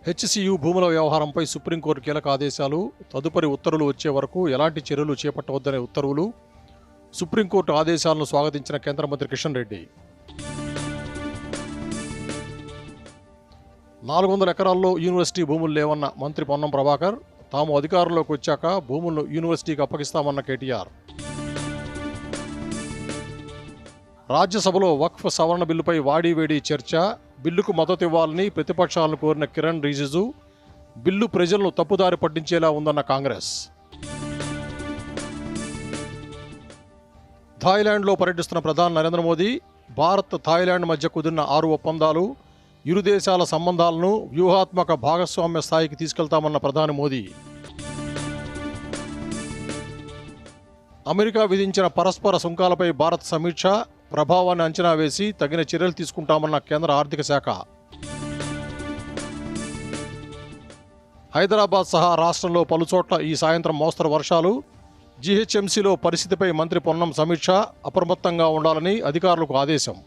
HCU భూముల వ్యవహారంపై supreme court కీలక ఆదేశాలు. తదుపరి ఉత్తర్వులు వచ్చే వరకు ఎలాంటి చర్యలు చేపట్టవద్దనే ఉత్తర్వులు. సుప్రీంకోర్టు ఆదేశాలను స్వాగతించిన కేంద్ర మంత్రి కిషన్ రెడ్డి. 400 ఎకరాల్లో యూనివర్సిటీ భూములు లేవన్న మంత్రి పొన్నం ప్రభాకర్. తాము అధికారంలోకి వచ్చాక భూములను యూనివర్సిటీకి అప్పగిస్తామన్న కేటీఆర్. రాజ్యసభలో వక్ఫ్ సవరణ బిల్లుపై వాడీవేడీ చర్చ. బిల్లుకు మద్దతు ఇవ్వాలని ప్రతిపక్షాలను కోరిన కిరణ్ రిజిజు. బిల్లు ప్రజలను తప్పుదారి పట్టించేలా ఉందన్న కాంగ్రెస్. థాయిలాండ్లో పర్యటిస్తున్న ప్రధాని నరేంద్ర మోదీ. భారత్ థాయిలాండ్ మధ్య కుదిరిన 6 ఒప్పందాలు. ఇరు దేశాల సంబంధాలను వ్యూహాత్మక భాగస్వామ్య స్థాయికి తీసుకెళ్తామన్న ప్రధాని మోదీ. అమెరికా విధించిన పరస్పర సుంకాలపై భారత్ సమీక్ష. ప్రభావాన్ని అంచనా వేసి తగిన చర్యలు తీసుకుంటామన్న కేంద్ర ఆర్థిక శాఖ. హైదరాబాద్ సహా రాష్ట్రంలో పలుచోట్ల ఈ సాయంత్రం మోస్తరు వర్షాలు. జీహెచ్ఎంసీలో పరిస్థితిపై మంత్రి పొన్నం సమీక్ష. అప్రమత్తంగా ఉండాలని అధికారులకు ఆదేశం.